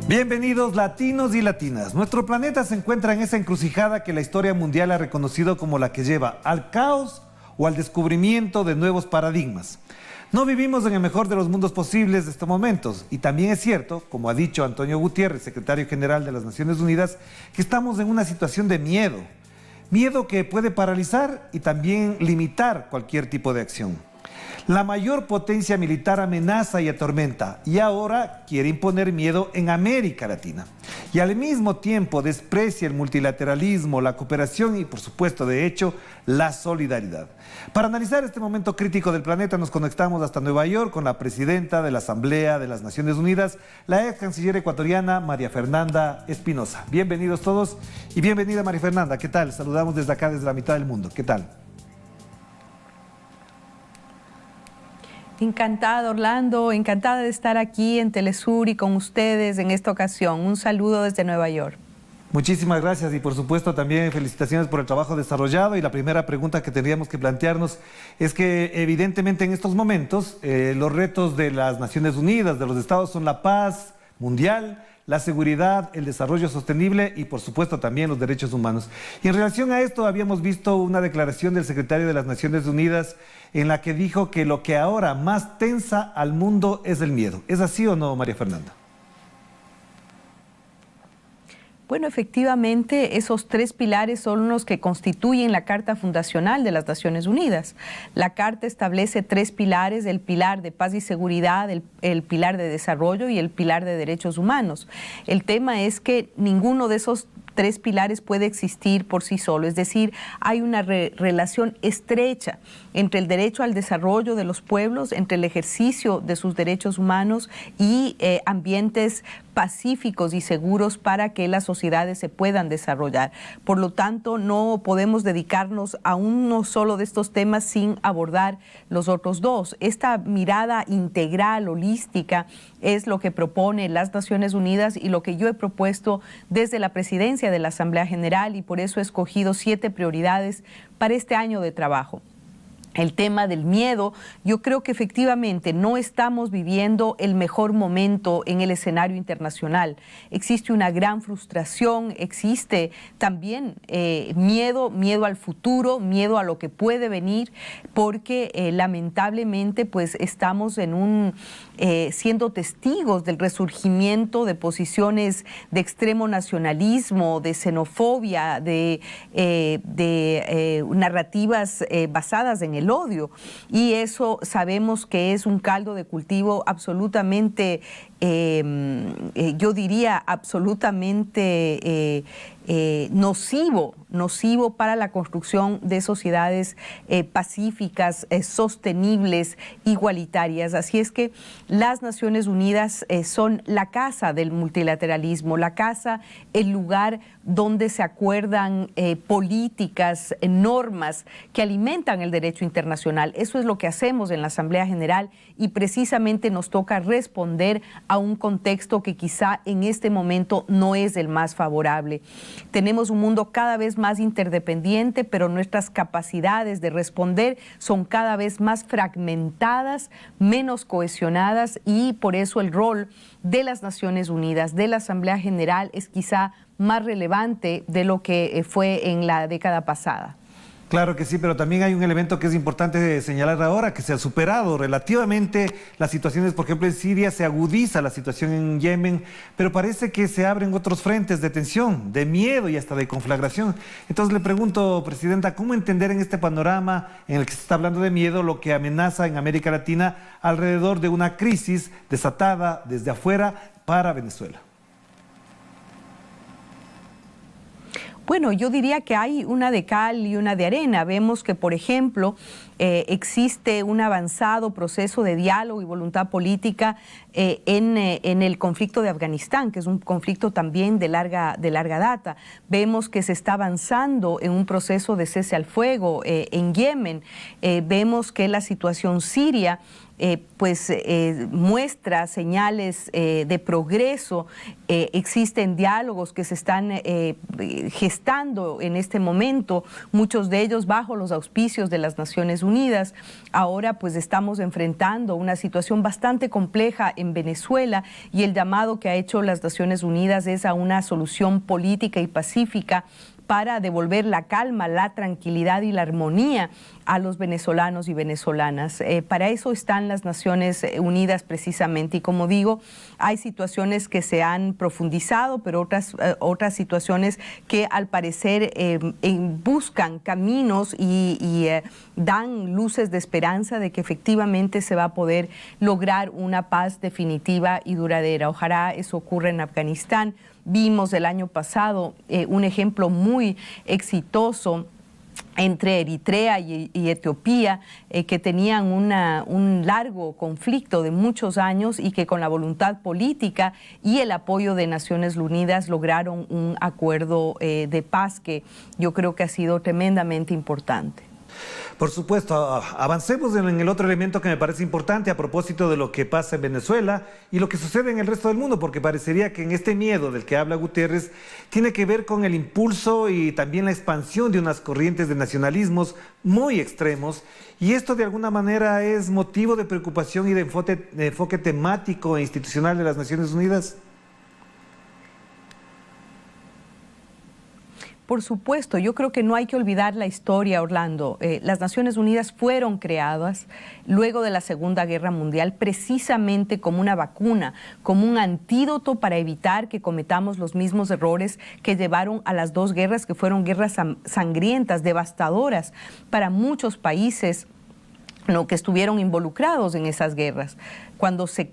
Bienvenidos latinos y latinas. Nuestro planeta se encuentra en esa encrucijada que la historia mundial ha reconocido como la que lleva al caos o al descubrimiento de nuevos paradigmas. No vivimos en el mejor de los mundos posibles de estos momentos y también es cierto, como ha dicho Antonio Guterres, secretario general de las Naciones Unidas, que estamos en una situación de miedo. Miedo que puede paralizar y también limitar cualquier tipo de acción. La mayor potencia militar amenaza y atormenta y ahora quiere imponer miedo en América Latina. Y al mismo tiempo desprecia el multilateralismo, la cooperación y, por supuesto, de hecho, la solidaridad. Para analizar este momento crítico del planeta nos conectamos hasta Nueva York con la presidenta de la Asamblea de las Naciones Unidas, la ex canciller ecuatoriana María Fernanda Espinosa. Bienvenidos todos y bienvenida María Fernanda. ¿Qué tal? Saludamos desde acá, desde la mitad del mundo. ¿Qué tal? Encantada, Orlando, encantada de estar aquí en Telesur y con ustedes en esta ocasión. Un saludo desde Nueva York. Muchísimas gracias y por supuesto también felicitaciones por el trabajo desarrollado. Y la primera pregunta que tendríamos que plantearnos es que evidentemente en estos momentos los retos de las Naciones Unidas, de los Estados, son la paz mundial, la seguridad, el desarrollo sostenible y por supuesto también los derechos humanos. Y en relación a esto habíamos visto una declaración del secretario de las Naciones Unidas en la que dijo que lo que ahora más tensa al mundo es el miedo. ¿Es así o no, María Fernanda? Bueno, efectivamente, esos tres pilares son los que constituyen la Carta Fundacional de las Naciones Unidas. La Carta establece tres pilares: el pilar de paz y seguridad, el pilar de desarrollo y el pilar de derechos humanos. El tema es que ninguno de esos tres pilares puede existir por sí solo, es decir, hay una relación estrecha entre el derecho al desarrollo de los pueblos, entre el ejercicio de sus derechos humanos y ambientes pacíficos y seguros para que las sociedades se puedan desarrollar. Por lo tanto, no podemos dedicarnos a uno solo de estos temas sin abordar los otros dos. Esta mirada integral, holística, es lo que propone las Naciones Unidas y lo que yo he propuesto desde la presidencia de la Asamblea General, y por eso he escogido 7 prioridades para este año de trabajo. El tema del miedo, yo creo que efectivamente no estamos viviendo el mejor momento en el escenario internacional. Existe una gran frustración, existe también miedo al futuro, miedo a lo que puede venir, porque lamentablemente pues estamos en siendo testigos del resurgimiento de posiciones de extremo nacionalismo, de xenofobia, de narrativas basadas en el odio, y eso sabemos que es un caldo de cultivo absolutamente, yo diría absolutamente nocivo para la construcción de sociedades pacíficas, sostenibles, igualitarias. Así es que las Naciones Unidas son la casa del multilateralismo, la casa, el lugar donde se acuerdan políticas, normas que alimentan el derecho internacional. Eso es lo que hacemos en la Asamblea General y precisamente nos toca responder a un contexto que quizá en este momento no es el más favorable. Tenemos un mundo cada vez más interdependiente, pero nuestras capacidades de responder son cada vez más fragmentadas, menos cohesionadas, y por eso el rol de las Naciones Unidas, de la Asamblea General, es quizá más relevante de lo que fue en la década pasada. Claro que sí, pero también hay un elemento que es importante señalar ahora, que se ha superado relativamente las situaciones. Por ejemplo, en Siria se agudiza la situación, en Yemen, pero parece que se abren otros frentes de tensión, de miedo y hasta de conflagración. Entonces le pregunto, Presidenta, ¿cómo entender en este panorama en el que se está hablando de miedo lo que amenaza en América Latina alrededor de una crisis desatada desde afuera para Venezuela? Bueno, yo diría que hay una de cal y una de arena. Vemos que, por ejemplo, existe un avanzado proceso de diálogo y voluntad política en el conflicto de Afganistán, que es un conflicto también de larga data. Vemos que se está avanzando en un proceso de cese al fuego en Yemen. Vemos que la situación siria muestra señales de progreso. Existen diálogos que se están gestando en este momento, muchos de ellos bajo los auspicios de las Naciones Unidas. Ahora pues estamos enfrentando una situación bastante compleja en Venezuela y el llamado que ha hecho las Naciones Unidas es a una solución política y pacífica para devolver la calma, la tranquilidad y la armonía a los venezolanos y venezolanas. Para eso están las Naciones Unidas precisamente, y como digo, hay situaciones que se han profundizado, pero otras situaciones que al parecer buscan caminos y dan luces de esperanza de que efectivamente se va a poder lograr una paz definitiva y duradera. Ojalá eso ocurra en Afganistán. Vimos el año pasado un ejemplo muy exitoso entre Eritrea y Etiopía, que tenían un largo conflicto de muchos años y que con la voluntad política y el apoyo de Naciones Unidas lograron un acuerdo de paz que yo creo que ha sido tremendamente importante. Por supuesto, avancemos en el otro elemento que me parece importante a propósito de lo que pasa en Venezuela y lo que sucede en el resto del mundo, porque parecería que en este miedo del que habla Guterres tiene que ver con el impulso y también la expansión de unas corrientes de nacionalismos muy extremos, y esto de alguna manera es motivo de preocupación y de enfoque temático e institucional de las Naciones Unidas. Por supuesto, yo creo que no hay que olvidar la historia, Orlando. Las Naciones Unidas fueron creadas luego de la Segunda Guerra Mundial precisamente como una vacuna, como un antídoto para evitar que cometamos los mismos errores que llevaron a las dos guerras, que fueron guerras sangrientas, devastadoras para muchos países que estuvieron involucrados en esas guerras. Cuando se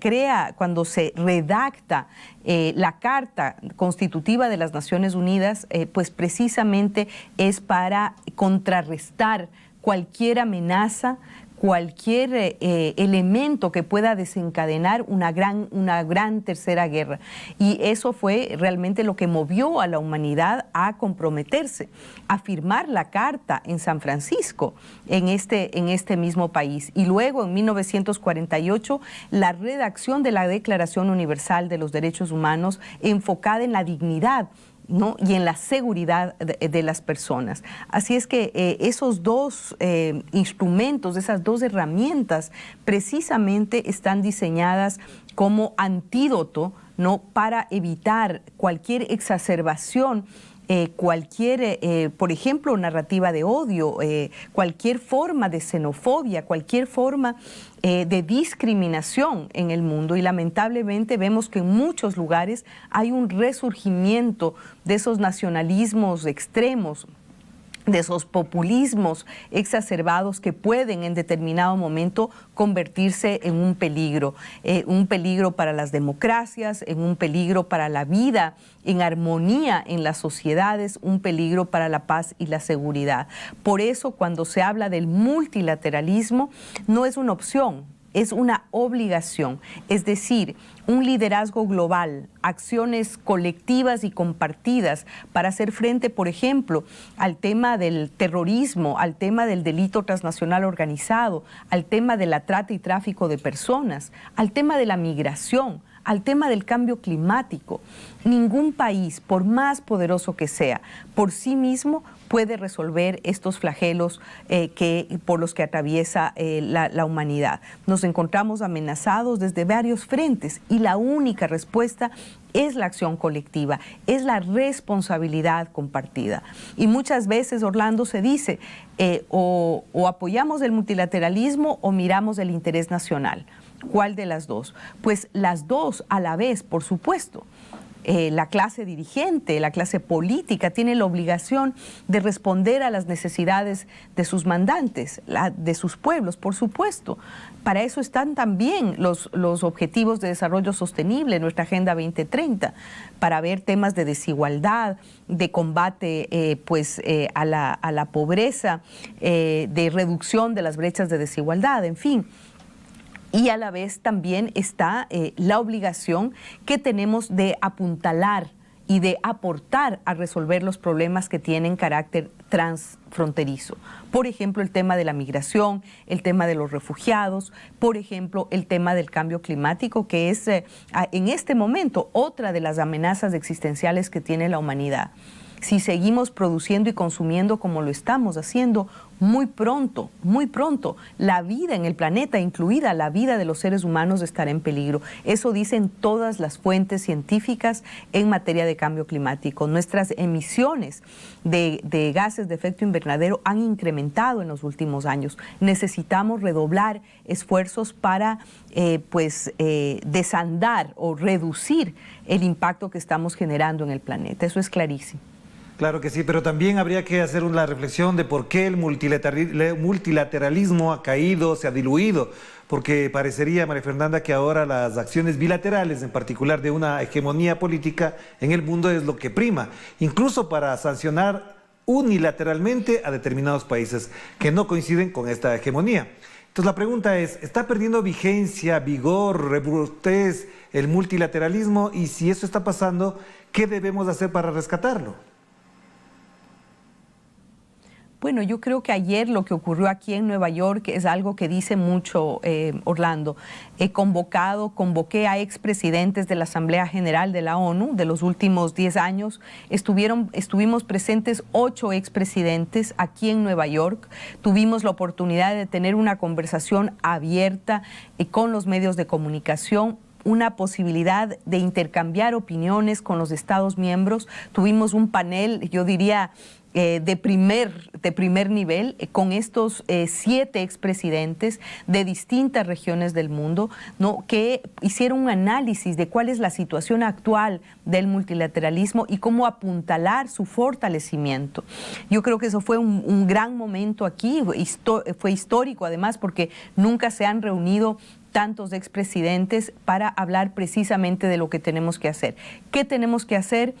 redacta la Carta Constitutiva de las Naciones Unidas, pues precisamente es para contrarrestar cualquier amenaza, cualquier elemento que pueda desencadenar una gran tercera guerra. Y eso fue realmente lo que movió a la humanidad a comprometerse, a firmar la Carta en San Francisco, en este mismo país. Y luego, en 1948, la redacción de la Declaración Universal de los Derechos Humanos enfocada en la dignidad, ¿no?, y en la seguridad de las personas. Así es que esos dos instrumentos, esas dos herramientas, precisamente están diseñadas como antídoto, ¿no?, para evitar cualquier exacerbación, por ejemplo, narrativa de odio, cualquier forma de xenofobia, cualquier forma de discriminación en el mundo. Y lamentablemente vemos que en muchos lugares hay un resurgimiento de esos nacionalismos extremos, de esos populismos exacerbados que pueden en determinado momento convertirse en un peligro para las democracias, en un peligro para la vida en armonía en las sociedades, un peligro para la paz y la seguridad. Por eso, cuando se habla del multilateralismo, no es una opción, es una obligación, es decir, un liderazgo global, acciones colectivas y compartidas para hacer frente, por ejemplo, al tema del terrorismo, al tema del delito transnacional organizado, al tema de la trata y tráfico de personas, al tema de la migración, al tema del cambio climático. Ningún país, por más poderoso que sea, por sí mismo puede resolver estos flagelos por los que atraviesa la humanidad. Nos encontramos amenazados desde varios frentes y la única respuesta es la acción colectiva, es la responsabilidad compartida. Y muchas veces, Orlando, se dice o apoyamos el multilateralismo o miramos el interés nacional. ¿Cuál de las dos? Pues las dos a la vez, por supuesto. La clase dirigente, la clase política tiene la obligación de responder a las necesidades de sus mandantes, de sus pueblos, por supuesto. Para eso están también los Objetivos de Desarrollo Sostenible, nuestra Agenda 2030, para ver temas de desigualdad, de combate a la pobreza, de reducción de las brechas de desigualdad, en fin. Y a la vez también está la obligación que tenemos de apuntalar y de aportar a resolver los problemas que tienen carácter transfronterizo. Por ejemplo, el tema de la migración, el tema de los refugiados, por ejemplo, el tema del cambio climático, que es en este momento otra de las amenazas existenciales que tiene la humanidad. Si seguimos produciendo y consumiendo como lo estamos haciendo, muy pronto, la vida en el planeta, incluida la vida de los seres humanos, estará en peligro. Eso dicen todas las fuentes científicas en materia de cambio climático. Nuestras emisiones de gases de efecto invernadero han incrementado en los últimos años. Necesitamos redoblar esfuerzos para desandar o reducir el impacto que estamos generando en el planeta. Eso es clarísimo. Claro que sí, pero también habría que hacer una reflexión de por qué el multilateralismo ha caído, se ha diluido, porque parecería, María Fernanda, que ahora las acciones bilaterales, en particular de una hegemonía política en el mundo, es lo que prima, incluso para sancionar unilateralmente a determinados países que no coinciden con esta hegemonía. Entonces la pregunta es, ¿está perdiendo vigencia, vigor, robustez el multilateralismo? Y si eso está pasando, ¿qué debemos hacer para rescatarlo? Bueno, yo creo que ayer lo que ocurrió aquí en Nueva York es algo que dice mucho, Orlando. Convoqué a expresidentes de la Asamblea General de la ONU de los últimos 10 años. Estuvimos presentes 8 expresidentes aquí en Nueva York. Tuvimos la oportunidad de tener una conversación abierta con los medios de comunicación, una posibilidad de intercambiar opiniones con los Estados miembros. Tuvimos un panel, yo diría, de primer nivel con estos 7 expresidentes de distintas regiones del mundo, ¿no?, que hicieron un análisis de cuál es la situación actual del multilateralismo y cómo apuntalar su fortalecimiento. Yo creo que eso fue un gran momento aquí, fue histórico además porque nunca se han reunido tantos expresidentes para hablar precisamente de lo que tenemos que hacer. ¿Qué tenemos que hacer?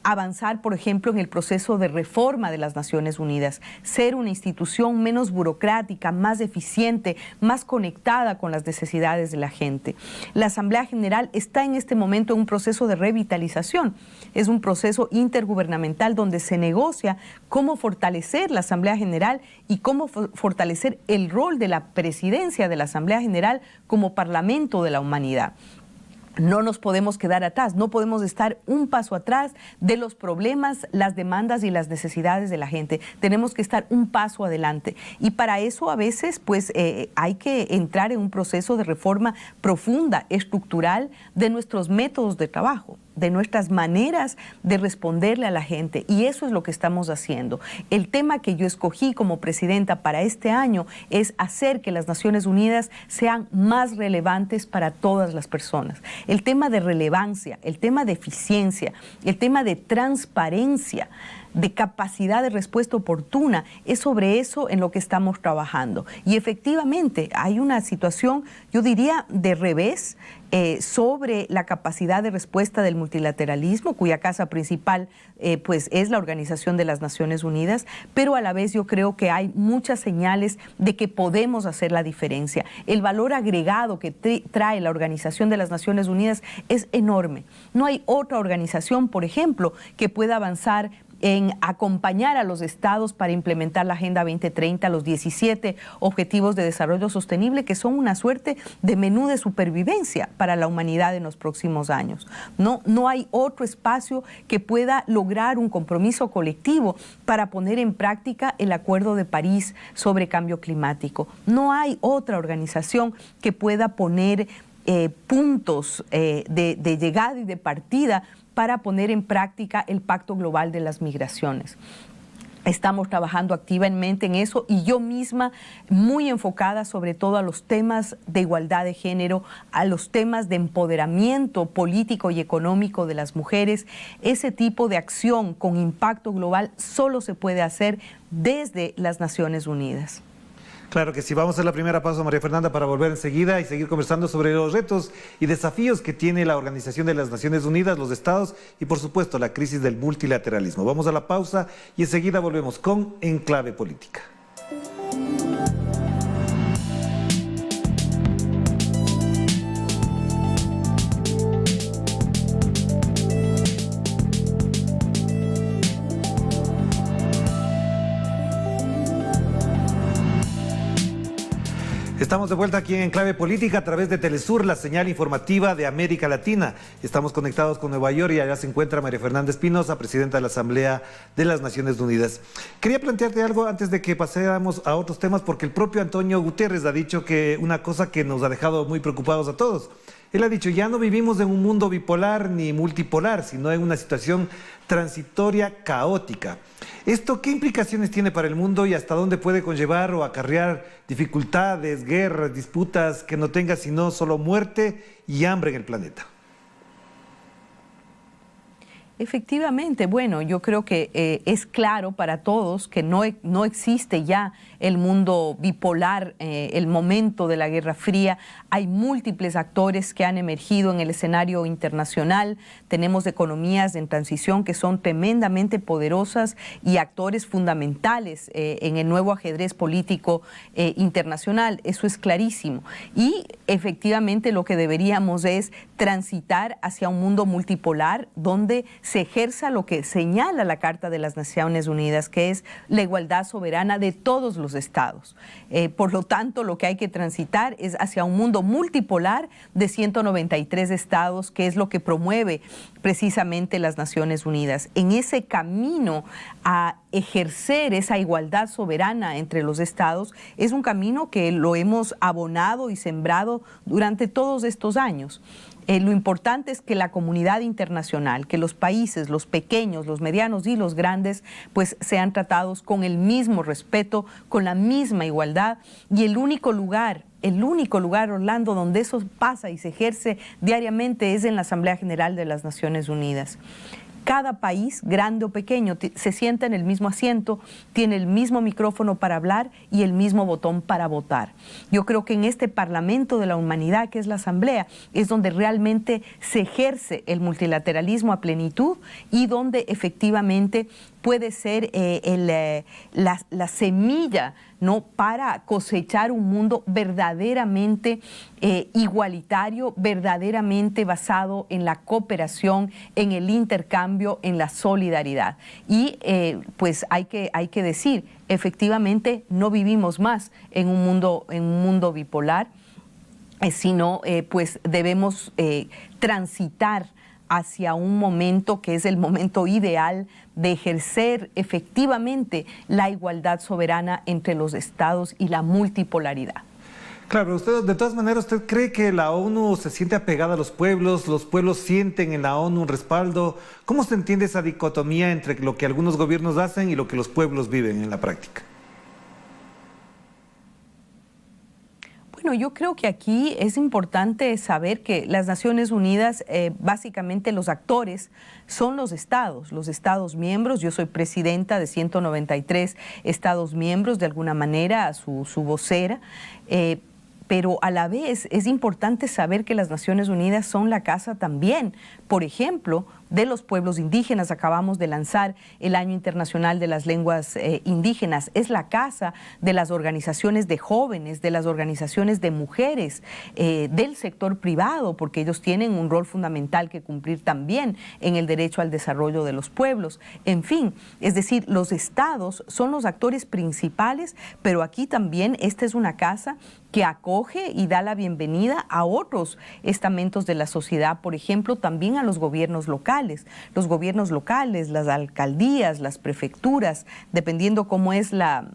Avanzar, por ejemplo, en el proceso de reforma de las Naciones Unidas, ser una institución menos burocrática, más eficiente, más conectada con las necesidades de la gente. La Asamblea General está en este momento en un proceso de revitalización. Es un proceso intergubernamental donde se negocia cómo fortalecer la Asamblea General y cómo fortalecer el rol de la presidencia de la Asamblea General como Parlamento de la humanidad. No nos podemos quedar atrás, no podemos estar un paso atrás de los problemas, las demandas y las necesidades de la gente. Tenemos que estar un paso adelante. Y para eso a veces hay que entrar en un proceso de reforma profunda, estructural, de nuestros métodos de trabajo, de nuestras maneras de responderle a la gente. Y eso es lo que estamos haciendo. El tema que yo escogí como presidenta para este año es hacer que las Naciones Unidas sean más relevantes para todas las personas. El tema de relevancia, el tema de eficiencia, el tema de transparencia, de capacidad de respuesta oportuna, es sobre eso en lo que estamos trabajando. Y efectivamente hay una situación, yo diría, de revés sobre la capacidad de respuesta del multilateralismo, cuya casa principal es la Organización de las Naciones Unidas, pero a la vez yo creo que hay muchas señales de que podemos hacer la diferencia. El valor agregado que trae la Organización de las Naciones Unidas es enorme. No hay otra organización, por ejemplo, que pueda avanzar en acompañar a los estados para implementar la Agenda 2030, los 17 Objetivos de Desarrollo Sostenible, que son una suerte de menú de supervivencia para la humanidad en los próximos años. No hay otro espacio que pueda lograr un compromiso colectivo para poner en práctica el Acuerdo de París sobre cambio climático. No hay otra organización que pueda poner puntos de llegada y de partida para poner en práctica el Pacto Global de las Migraciones. Estamos trabajando activamente en eso y yo misma muy enfocada sobre todo a los temas de igualdad de género, a los temas de empoderamiento político y económico de las mujeres. Ese tipo de acción con impacto global solo se puede hacer desde las Naciones Unidas. Claro que sí, vamos a hacer la primera pausa, María Fernanda, para volver enseguida y seguir conversando sobre los retos y desafíos que tiene la Organización de las Naciones Unidas, los estados y por supuesto la crisis del multilateralismo. Vamos a la pausa y enseguida volvemos con Enclave Política. Estamos de vuelta aquí en Clave Política a través de Telesur, la señal informativa de América Latina. Estamos conectados con Nueva York y allá se encuentra María Fernanda Espinosa, presidenta de la Asamblea de las Naciones Unidas. Quería plantearte algo antes de que pasemos a otros temas, porque el propio Antonio Guterres ha dicho que una cosa que nos ha dejado muy preocupados a todos. Él ha dicho, ya no vivimos en un mundo bipolar ni multipolar, sino en una situación transitoria caótica. ¿Esto qué implicaciones tiene para el mundo y hasta dónde puede conllevar o acarrear dificultades, guerras, disputas que no tenga sino solo muerte y hambre en el planeta? Efectivamente, bueno, yo creo que es claro para todos que no existe ya el mundo bipolar, el momento de la Guerra Fría. Hay múltiples actores que han emergido en el escenario internacional. Tenemos economías en transición que son tremendamente poderosas y actores fundamentales en el nuevo ajedrez político internacional. Eso es clarísimo. Y efectivamente lo que deberíamos es transitar hacia un mundo multipolar donde se ejerza lo que señala la Carta de las Naciones Unidas, que es la igualdad soberana de todos los estados. Por lo tanto, lo que hay que transitar es hacia un mundo multipolar de 193 estados, que es lo que promueve precisamente las Naciones Unidas. En ese camino a ejercer esa igualdad soberana entre los estados, es un camino que lo hemos abonado y sembrado durante todos estos años. Lo importante es que la comunidad internacional, que los países, los pequeños, los medianos y los grandes, pues sean tratados con el mismo respeto, con la misma igualdad. Y el único lugar, Orlando, donde eso pasa y se ejerce diariamente es en la Asamblea General de las Naciones Unidas. Cada país, grande o pequeño, se sienta en el mismo asiento, tiene el mismo micrófono para hablar y el mismo botón para votar. Yo creo que en este Parlamento de la Humanidad, que es la Asamblea, es donde realmente se ejerce el multilateralismo a plenitud y donde efectivamente puede ser la semilla, ¿no?, para cosechar un mundo verdaderamente igualitario, verdaderamente basado en la cooperación, en el intercambio, en la solidaridad. Y pues hay que decir, efectivamente no vivimos más en un mundo bipolar, sino pues debemos transitar hacia un momento que es el momento ideal de ejercer efectivamente la igualdad soberana entre los estados y la multipolaridad. Claro, usted, de todas maneras, ¿usted cree que la ONU se siente apegada a los pueblos sienten en la ONU un respaldo? ¿Cómo se entiende esa dicotomía entre lo que algunos gobiernos hacen y lo que los pueblos viven en la práctica? Bueno, yo creo que aquí es importante saber que las Naciones Unidas, básicamente los actores son los estados miembros. Yo soy presidenta de 193 estados miembros, de alguna manera, su vocera. Pero a la vez es importante saber que las Naciones Unidas son la casa también, por ejemplo, de los pueblos indígenas. Acabamos de lanzar el Año Internacional de las Lenguas Indígenas. Es la casa de las organizaciones de jóvenes, de las organizaciones de mujeres, del sector privado, porque ellos tienen un rol fundamental que cumplir también en el derecho al desarrollo de los pueblos. En fin, es decir, los estados son los actores principales, pero aquí también esta es una casa que acoge y da la bienvenida a otros estamentos de la sociedad, por ejemplo, también a los gobiernos locales. Los gobiernos locales, las alcaldías, las prefecturas, dependiendo cómo es la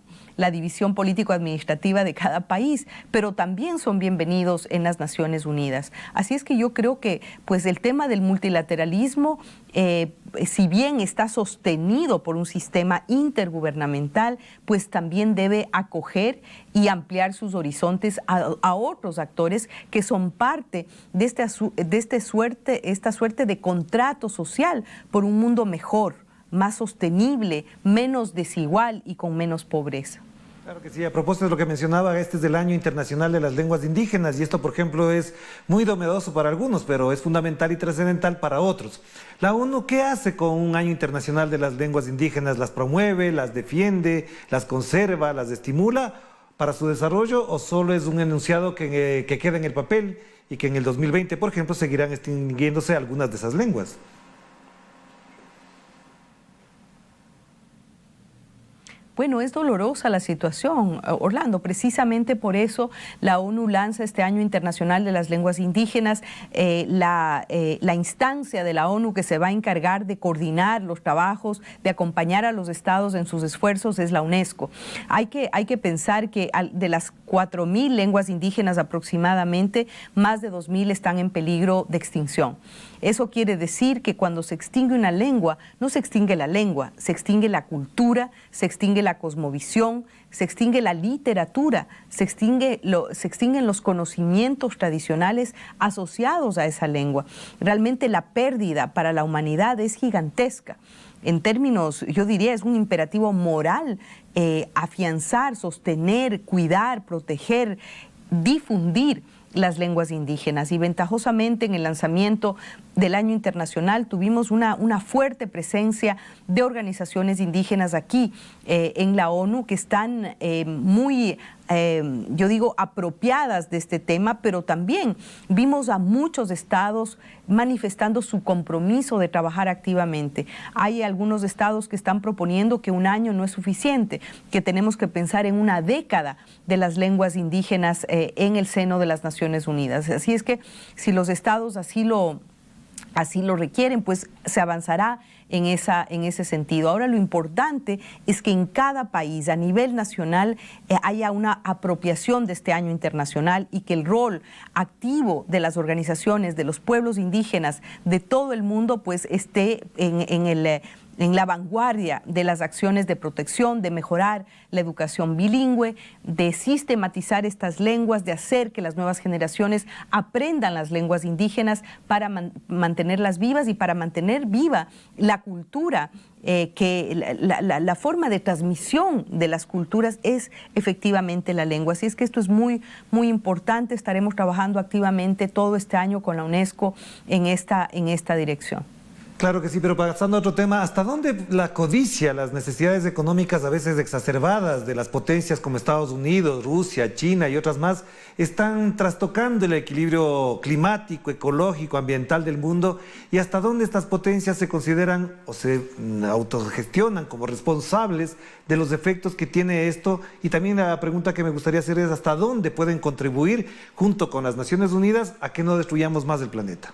división político-administrativa de cada país, pero también son bienvenidos en las Naciones Unidas. Así es que yo creo que pues, el tema del multilateralismo, si bien está sostenido por un sistema intergubernamental, pues también debe acoger y ampliar sus horizontes a otros actores que son parte de esta suerte de contrato social por un mundo mejor, más sostenible, menos desigual y con menos pobreza. Claro que sí, a propósito de lo que mencionaba, este es el Año Internacional de las Lenguas Indígenas y esto, por ejemplo, es muy novedoso para algunos, pero es fundamental y trascendental para otros. La ONU, ¿qué hace con un Año Internacional de las Lenguas Indígenas? ¿Las promueve, las defiende, las conserva, las estimula para su desarrollo o solo es un enunciado que queda en el papel y que en el 2020, por ejemplo, seguirán extinguiéndose algunas de esas lenguas? Bueno, es dolorosa la situación, Orlando. Precisamente por eso la ONU lanza este Año Internacional de las Lenguas Indígenas, la instancia de la ONU que se va a encargar de coordinar los trabajos, de acompañar a los estados en sus esfuerzos, es la UNESCO. Hay que pensar que de las 4.000 lenguas indígenas aproximadamente, más de 2.000 están en peligro de extinción. Eso quiere decir que cuando se extingue una lengua, no se extingue la lengua, se extingue la cultura, se extingue la cosmovisión, se extingue la literatura, se extinguen los conocimientos tradicionales asociados a esa lengua. Realmente la pérdida para la humanidad es gigantesca. En términos, yo diría, es un imperativo moral afianzar, sostener, cuidar, proteger, difundir las lenguas indígenas. Y ventajosamente en el lanzamiento del Año Internacional tuvimos una fuerte presencia de organizaciones indígenas aquí en la ONU que están muy, yo digo, apropiadas de este tema, pero también vimos a muchos estados manifestando su compromiso de trabajar activamente. Hay algunos estados que están proponiendo que un año no es suficiente, que tenemos que pensar en una década de las lenguas indígenas en el seno de las Naciones Unidas. Así es que si los estados así lo requieren, pues se avanzará en ese sentido. Ahora lo importante es que en cada país, a nivel nacional, haya una apropiación de este año internacional y que el rol activo de las organizaciones, de los pueblos indígenas, de todo el mundo, pues esté en la vanguardia de las acciones de protección, de mejorar la educación bilingüe, de sistematizar estas lenguas, de hacer que las nuevas generaciones aprendan las lenguas indígenas para mantenerlas vivas y para mantener viva la cultura, que la forma de transmisión de las culturas es efectivamente la lengua. Así es que esto es muy, muy importante. Estaremos trabajando activamente todo este año con la UNESCO en esta dirección. Claro que sí, pero pasando a otro tema, ¿hasta dónde la codicia, las necesidades económicas a veces exacerbadas de las potencias como Estados Unidos, Rusia, China y otras más están trastocando el equilibrio climático, ecológico, ambiental del mundo? ¿Y hasta dónde estas potencias se consideran o se autogestionan como responsables de los efectos que tiene esto? Y también la pregunta que me gustaría hacer es ¿hasta dónde pueden contribuir junto con las Naciones Unidas a que no destruyamos más el planeta?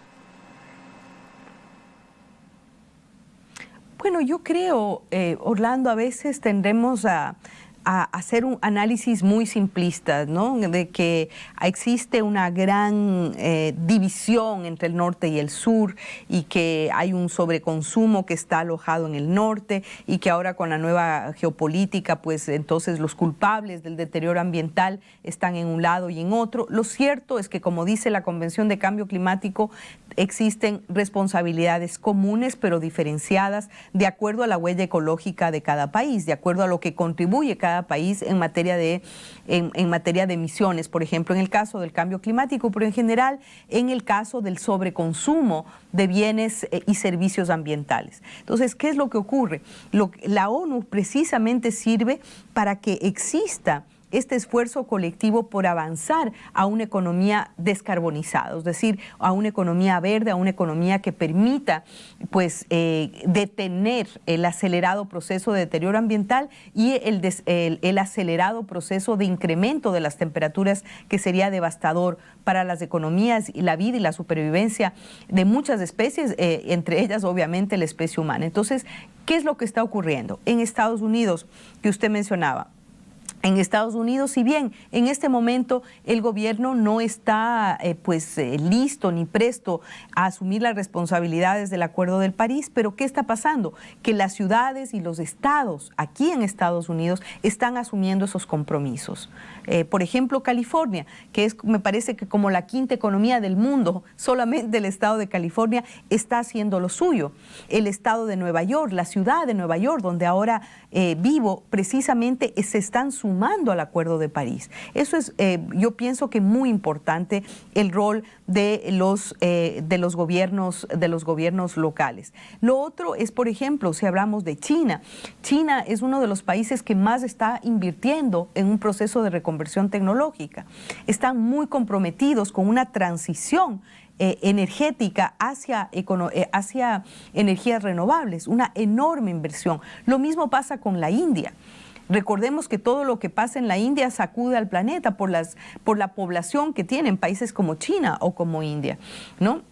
Bueno, yo creo, Orlando, a veces tendremos a hacer un análisis muy simplista, ¿no? De que existe una gran división entre el norte y el sur y que hay un sobreconsumo que está alojado en el norte y que ahora con la nueva geopolítica, pues entonces los culpables del deterioro ambiental están en un lado y en otro. Lo cierto es que, como dice la Convención de Cambio Climático, existen responsabilidades comunes pero diferenciadas de acuerdo a la huella ecológica de cada país, de acuerdo a lo que contribuye cada país en materia de emisiones, por ejemplo, en el caso del cambio climático, pero en general en el caso del sobreconsumo de bienes y servicios ambientales. Entonces, ¿qué es lo que ocurre? La ONU precisamente sirve para que exista este esfuerzo colectivo por avanzar a una economía descarbonizada, es decir, a una economía verde, a una economía que permita pues detener el acelerado proceso de deterioro ambiental y el acelerado proceso de incremento de las temperaturas que sería devastador para las economías y la vida y la supervivencia de muchas especies, entre ellas obviamente la especie humana. Entonces, ¿qué es lo que está ocurriendo? En Estados Unidos, que usted mencionaba, en Estados Unidos, si bien en este momento el gobierno no está listo ni presto a asumir las responsabilidades del Acuerdo de París, pero ¿qué está pasando? Que las ciudades y los estados aquí en Estados Unidos están asumiendo esos compromisos. Por ejemplo, California, que es, me parece que como la quinta economía del mundo, solamente el estado de California está haciendo lo suyo. El estado de Nueva York, la ciudad de Nueva York, donde ahora vivo, precisamente se están sumando al Acuerdo de París. Eso es, yo pienso que muy importante el rol de los gobiernos locales. Lo otro es, por ejemplo, si hablamos de China. China es uno de los países que más está invirtiendo en un proceso de reconversión tecnológica. Están muy comprometidos con una transición energética hacia energías renovables, una enorme inversión. Lo mismo pasa con la India. Recordemos que todo lo que pasa en la India sacude al planeta por la población que tienen países como China o como India, ¿no?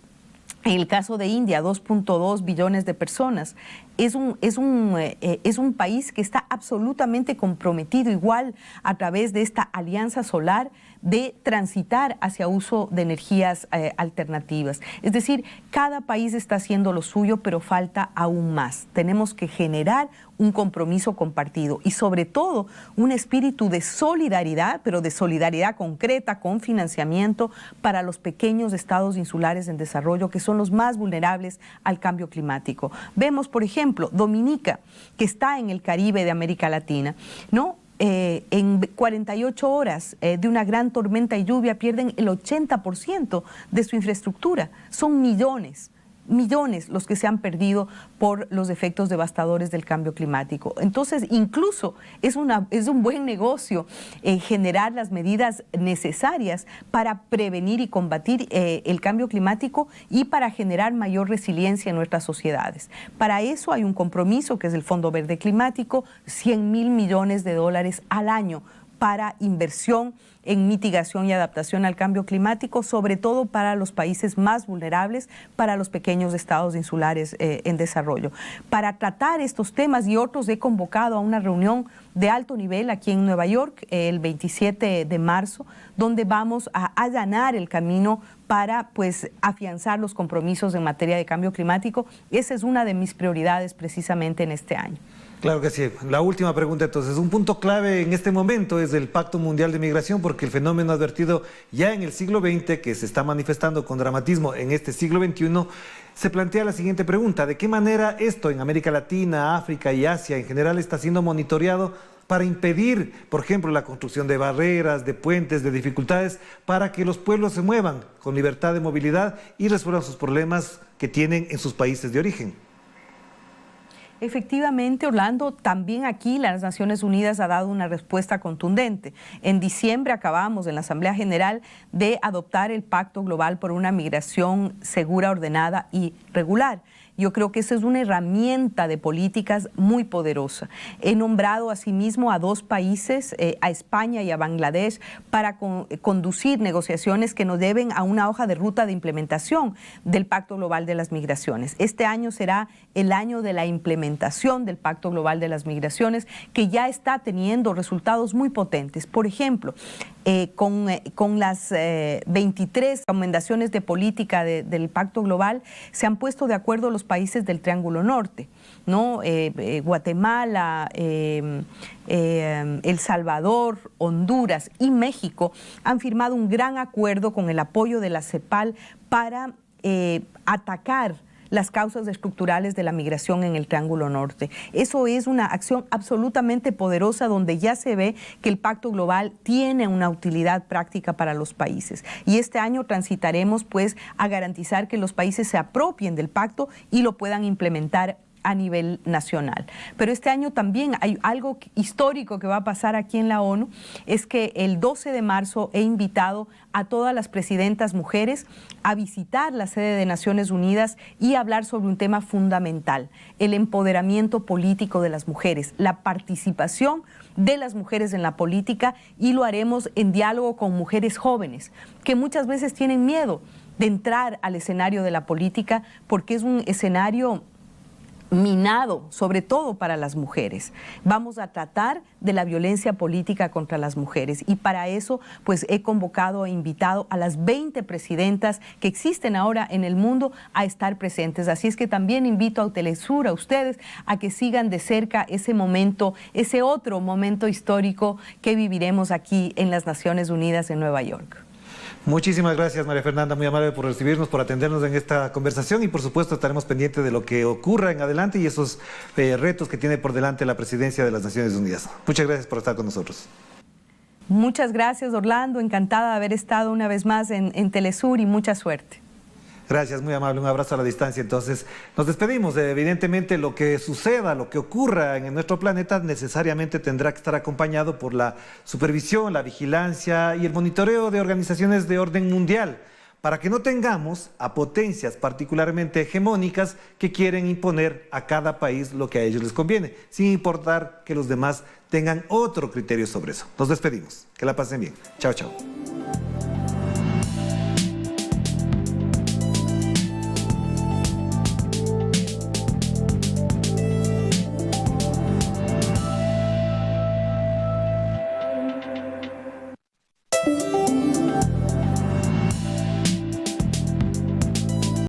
En el caso de India, 2.2 billones de personas. Es un país que está absolutamente comprometido, igual a través de esta alianza solar, de transitar hacia uso de energías alternativas. Es decir, cada país está haciendo lo suyo, pero falta aún más. Tenemos que generar un compromiso compartido y sobre todo un espíritu de solidaridad, pero de solidaridad concreta con financiamiento para los pequeños estados insulares en desarrollo, que son los más vulnerables al cambio climático. Vemos, por ejemplo, Dominica, que está en el Caribe de América Latina, ¿no? En 48 horas de una gran tormenta y lluvia pierden el 80% de su infraestructura. Son millones los que se han perdido por los efectos devastadores del cambio climático. Entonces, incluso es un buen negocio generar las medidas necesarias para prevenir y combatir el cambio climático y para generar mayor resiliencia en nuestras sociedades. Para eso hay un compromiso que es el Fondo Verde Climático, 100.000 millones de dólares al año para inversión en mitigación y adaptación al cambio climático, sobre todo para los países más vulnerables, para los pequeños estados insulares en desarrollo. Para tratar estos temas y otros he convocado a una reunión de alto nivel aquí en Nueva York el 27 de marzo, donde vamos a allanar el camino para afianzar los compromisos en materia de cambio climático. Esa es una de mis prioridades precisamente en este año. Claro que sí. La última pregunta entonces. Un punto clave en este momento es el Pacto Mundial de Migración, porque el fenómeno advertido ya en el siglo XX, que se está manifestando con dramatismo en este siglo XXI, se plantea la siguiente pregunta: ¿de qué manera esto en América Latina, África y Asia en general está siendo monitoreado para impedir, por ejemplo, la construcción de barreras, de puentes, de dificultades, para que los pueblos se muevan con libertad de movilidad y resuelvan sus problemas que tienen en sus países de origen? Efectivamente, Orlando, también aquí las Naciones Unidas ha dado una respuesta contundente. En diciembre acabamos en la Asamblea General de adoptar el Pacto Global por una Migración Segura, Ordenada y Regular. Yo creo que esa es una herramienta de políticas muy poderosa. He nombrado asimismo a 2 países, a España y a Bangladesh, para conducir negociaciones que nos lleven a una hoja de ruta de implementación del Pacto Global de las Migraciones. Este año será el año de la implementación del Pacto Global de las Migraciones, que ya está teniendo resultados muy potentes. Por ejemplo, con las 23 recomendaciones de política del Pacto Global, se han puesto de acuerdo los países del Triángulo Norte, ¿no? Guatemala, El Salvador, Honduras y México han firmado un gran acuerdo con el apoyo de la CEPAL para atacar las causas estructurales de la migración en el Triángulo Norte. Eso es una acción absolutamente poderosa, donde ya se ve que el Pacto Global tiene una utilidad práctica para los países. Y este año transitaremos a garantizar que los países se apropien del pacto y lo puedan implementar a nivel nacional. Pero este año también hay algo histórico que va a pasar aquí en la ONU, es que el 12 de marzo he invitado a todas las presidentas mujeres a visitar la sede de Naciones Unidas y hablar sobre un tema fundamental: el empoderamiento político de las mujeres, la participación de las mujeres en la política, y lo haremos en diálogo con mujeres jóvenes que muchas veces tienen miedo de entrar al escenario de la política porque es un escenario minado, sobre todo para las mujeres. Vamos a tratar de la violencia política contra las mujeres, y para eso he convocado e invitado a las 20 presidentas que existen ahora en el mundo a estar presentes. Así es que también invito a Telesur, a ustedes, a que sigan de cerca ese momento, ese otro momento histórico que viviremos aquí en las Naciones Unidas en Nueva York. Muchísimas gracias, María Fernanda, muy amable por recibirnos, por atendernos en esta conversación, y por supuesto estaremos pendientes de lo que ocurra en adelante y esos retos que tiene por delante la presidencia de las Naciones Unidas. Muchas gracias por estar con nosotros. Muchas gracias, Orlando, encantada de haber estado una vez más en Telesur, y mucha suerte. Gracias, muy amable, un abrazo a la distancia. Entonces, nos despedimos. Evidentemente, lo que suceda, lo que ocurra en nuestro planeta, necesariamente tendrá que estar acompañado por la supervisión, la vigilancia y el monitoreo de organizaciones de orden mundial, para que no tengamos a potencias particularmente hegemónicas que quieren imponer a cada país lo que a ellos les conviene, sin importar que los demás tengan otro criterio sobre eso. Nos despedimos. Que la pasen bien. Chao, chao.